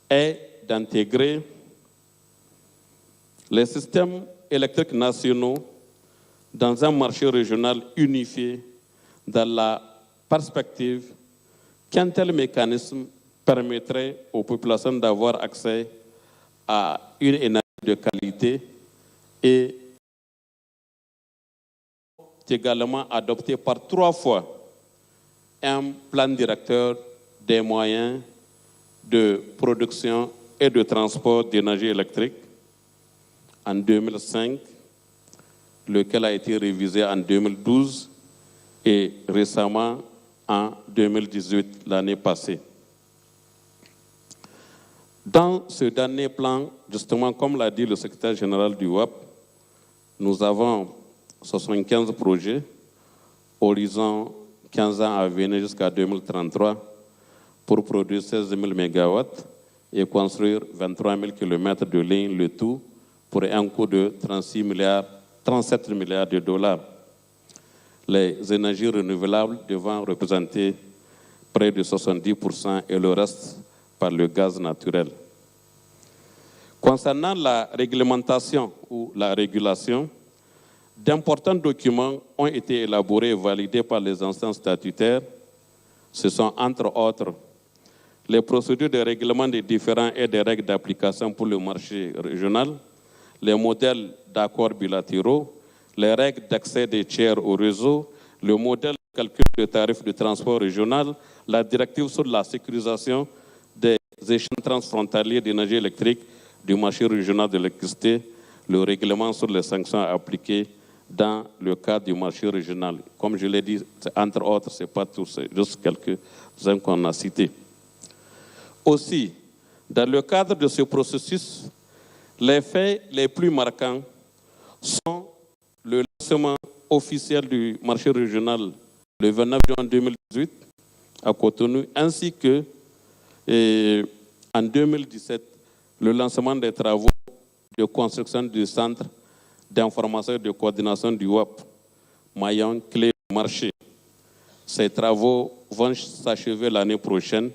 est d'intégrer les systèmes électriques nationaux dans un marché régional unifié dans la perspective qu'un tel mécanisme permettrait aux populations d'avoir accès à une énergie de qualité et également adopté par 3 fois un plan directeur des moyens de production et de transport d'énergie électrique en 2005, lequel a été révisé en 2012 et récemment en 2018, l'année passée. Dans ce dernier plan, justement, comme l'a dit le secrétaire général du WAP, nous avons 75 projets, horizon 15 ans à venir jusqu'à 2033, pour produire 16 000 MW et construire 23 000 km de lignes, le tout pour un coût de 37 milliards de dollars. Les énergies renouvelables devant représenter près de 70% et le reste par le gaz naturel. Concernant la réglementation ou la régulation, d'importants documents ont été élaborés et validés par les instances statutaires. Ce sont entre autres les procédures de règlement des différends et des règles d'application pour le marché régional, les modèles d'accords bilatéraux, les règles d'accès des tiers au réseau, le modèle de calcul de tarifs de transport régional, la directive sur la sécurisation des échanges transfrontaliers d'énergie électrique du marché régional de l'électricité, le règlement sur les sanctions appliquées dans le cadre du marché régional. Comme je l'ai dit, entre autres, ce n'est pas tout, c'est juste quelques-uns qu'on a cités. Aussi, dans le cadre de ce processus, les faits les plus marquants sont le lancement officiel du marché régional le 29 juin 2018 à Cotonou, ainsi que en 2017, le lancement des travaux de construction du centre d'information et de coordination du WAP, maillon clé du marché. Ces travaux vont s'achever l'année prochaine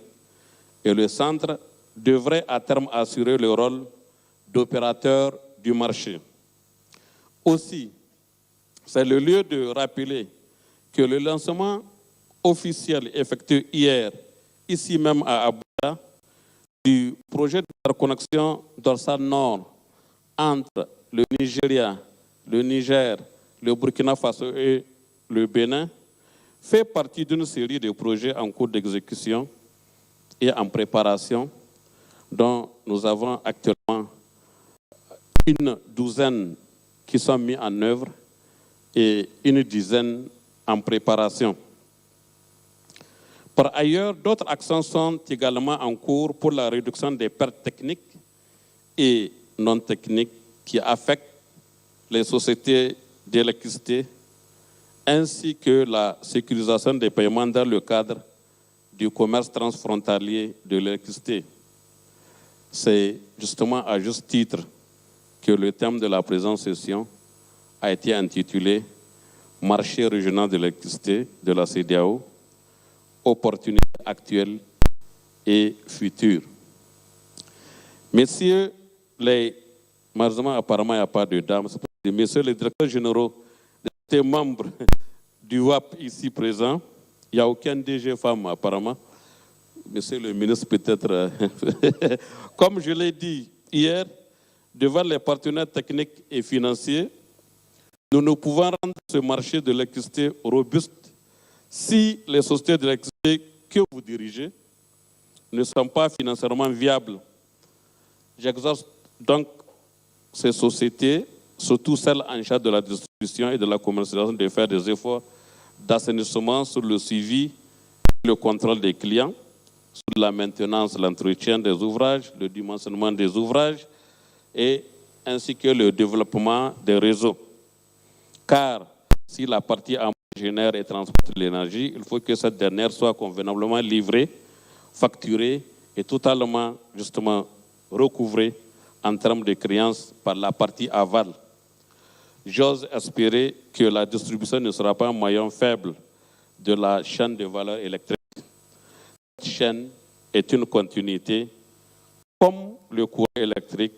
et le centre devrait à terme assurer le rôle d'opérateur du marché. Aussi, c'est le lieu de rappeler que le lancement officiel effectué hier, ici même à Abuja, du projet d'interconnexion dorsale nord entre le Nigeria, le Niger, le Burkina Faso et le Bénin, fait partie d'une série de projets en cours d'exécution et en préparation, dont nous avons actuellement une douzaine qui sont mis en œuvre et une dizaine en préparation. Par ailleurs, d'autres actions sont également en cours pour la réduction des pertes techniques et non techniques qui affectent les sociétés d'électricité, ainsi que la sécurisation des paiements dans le cadre du commerce transfrontalier de l'électricité. C'est justement à juste titre que le thème de la présente session a été intitulé « Marché régional de l'électricité de la CEDEAO, opportunités actuelles et futures ». Messieurs les... Malheureusement, apparemment, il n'y a pas de dames. Messieurs les directeurs généraux, des membres du WAP ici présents, il n'y a aucun DG femme apparemment. Monsieur le ministre, peut-être, comme je l'ai dit hier, devant les partenaires techniques et financiers, nous ne pouvons rendre ce marché de l'électricité robuste si les sociétés d'électricité que vous dirigez ne sont pas financièrement viables. J'exhorte donc ces sociétés, surtout celles en charge de la distribution et de la commercialisation, de faire des efforts d'assainissement sur le suivi et le contrôle des clients, sur la maintenance, l'entretien des ouvrages, le dimensionnement des ouvrages, et ainsi que le développement des réseaux. Car si la partie en génère et transporte l'énergie, il faut que cette dernière soit convenablement livrée, facturée et totalement, justement, recouvrée en termes de créances par la partie aval. J'ose espérer que la distribution ne sera pas un maillon faible de la chaîne de valeur électrique. Cette chaîne est une continuité comme le courant électrique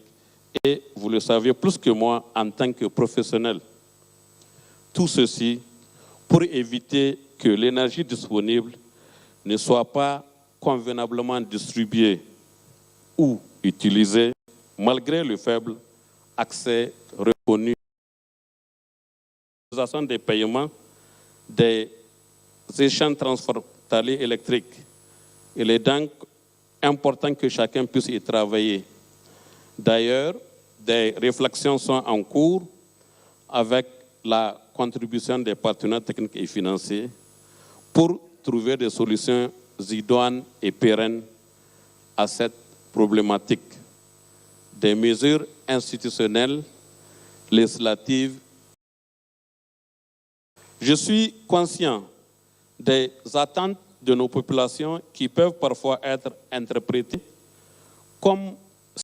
et vous le savez plus que moi en tant que professionnel. Tout ceci pour éviter que l'énergie disponible ne soit pas convenablement distribuée ou utilisée malgré le faible accès reconnu des paiements des échanges transfrontaliers électriques. Il est donc important que chacun puisse y travailler. D'ailleurs, des réflexions sont en cours avec la contribution des partenaires techniques et financiers pour trouver des solutions idoines et pérennes à cette problématique. Des mesures institutionnelles, législatives. Je suis conscient des attentes de nos populations qui peuvent parfois être interprétées comme